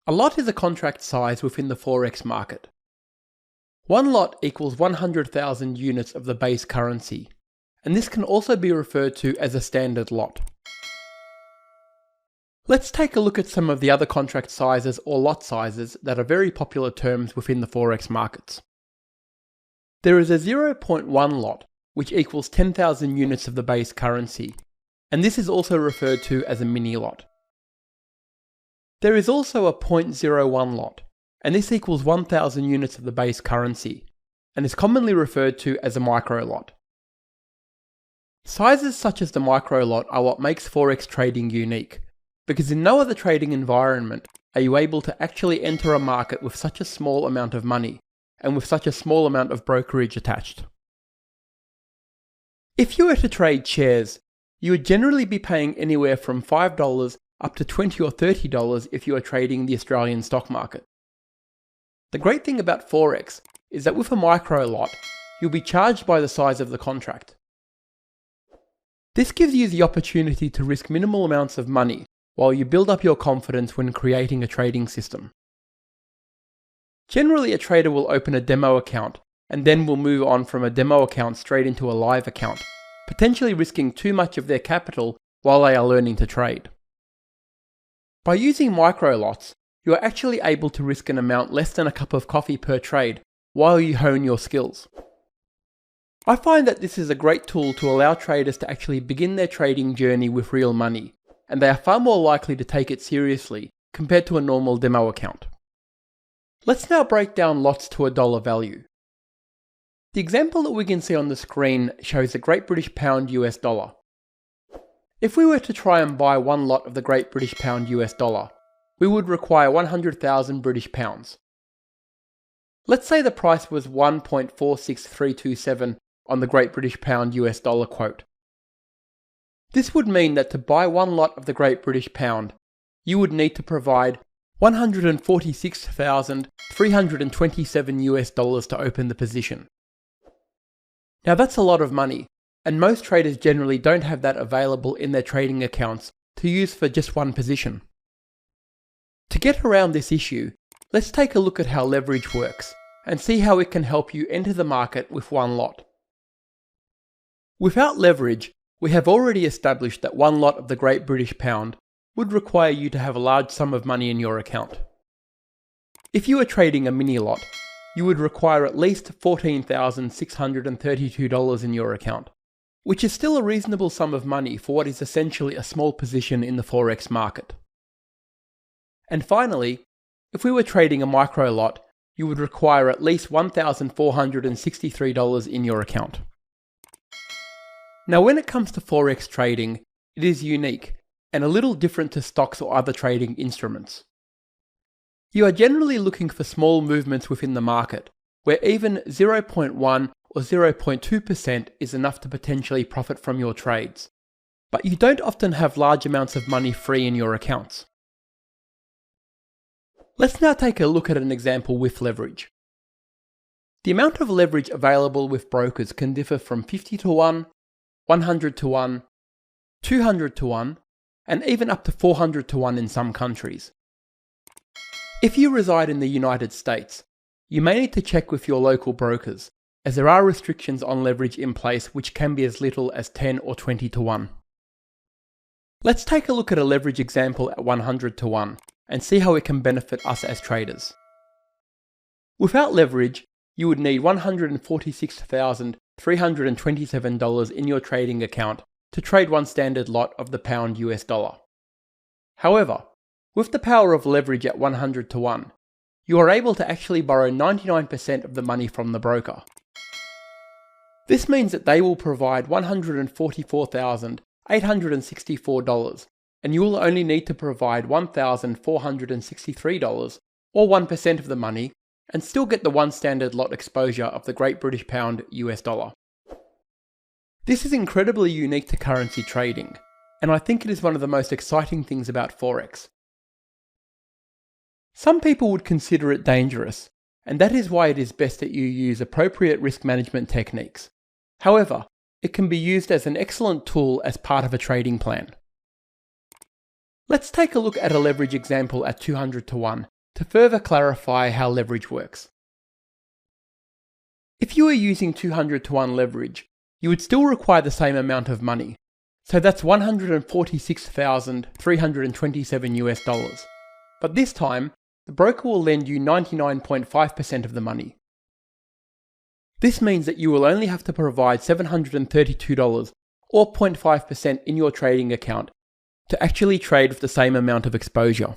A lot is a contract size within the Forex market. One lot equals 100,000 units of the base currency, and this can also be referred to as a standard lot. Let's take a look at some of the other contract sizes or lot sizes that are very popular terms within the Forex markets. There is a 0.1 lot, which equals 10,000 units of the base currency, and this is also referred to as a mini lot. There is also a 0.01 lot, and this equals 1,000 units of the base currency, and is commonly referred to as a micro lot. Sizes such as the micro lot are what makes Forex trading unique, because in no other trading environment are you able to actually enter a market with such a small amount of money, and with such a small amount of brokerage attached. If you were to trade shares, you would generally be paying anywhere from $5 up to $20 or $30 if you are trading the Australian stock market. The great thing about Forex is that with a micro lot, you'll be charged by the size of the contract. This gives you the opportunity to risk minimal amounts of money while you build up your confidence when creating a trading system. Generally, a trader will open a demo account and then will move on from a demo account straight into a live account, potentially risking too much of their capital while they are learning to trade. By using micro lots, you are actually able to risk an amount less than a cup of coffee per trade while you hone your skills. I find that this is a great tool to allow traders to actually begin their trading journey with real money, and they are far more likely to take it seriously compared to a normal demo account. Let's now break down lots to a dollar value. The example that we can see on the screen shows the Great British Pound US dollar. If we were to try and buy one lot of the Great British Pound US dollar, we would require 100,000 British pounds. Let's say the price was 1.46327 on the Great British Pound US dollar quote. This would mean that to buy one lot of the Great British Pound, you would need to provide $146,327 US dollars to open the position. Now that's a lot of money, and most traders generally don't have that available in their trading accounts to use for just one position. To get around this issue, let's take a look at how leverage works, and see how it can help you enter the market with one lot. Without leverage, we have already established that one lot of the Great British Pound would require you to have a large sum of money in your account. If you are trading a mini lot, you would require at least $14,632 in your account, which is still a reasonable sum of money for what is essentially a small position in the Forex market. And finally, if we were trading a micro lot, you would require at least $1,463 in your account. Now when it comes to Forex trading, it is unique and a little different to stocks or other trading instruments. You are generally looking for small movements within the market, where even 0.1 or 0.2% is enough to potentially profit from your trades, but you don't often have large amounts of money free in your accounts. Let's now take a look at an example with leverage. The amount of leverage available with brokers can differ from 50 to 1, 100 to 1, 200 to 1, and even up to 400 to 1 in some countries. If you reside in the United States, you may need to check with your local brokers, as there are restrictions on leverage in place which can be as little as 10 or 20 to 1. Let's take a look at a leverage example at 100 to 1 and see how it can benefit us as traders. Without leverage, you would need $146,327 in your trading account to trade one standard lot of the pound US dollar. However, with the power of leverage at 100 to 1, you are able to actually borrow 99% of the money from the broker. This means that they will provide $144,864, and you will only need to provide $1,463, or 1% of the money, and still get the one standard lot exposure of the Great British Pound US dollar. This is incredibly unique to currency trading, and I think it is one of the most exciting things about Forex. Some people would consider it dangerous, and that is why it is best that you use appropriate risk management techniques. However, it can be used as an excellent tool as part of a trading plan. Let's take a look at a leverage example at 200 to 1 to further clarify how leverage works. If you are using 200 to 1 leverage, you would still require the same amount of money. So that's $146,327 US. But this time, the broker will lend you 99.5% of the money. This means that you will only have to provide $732 or 0.5% in your trading account to actually trade with the same amount of exposure.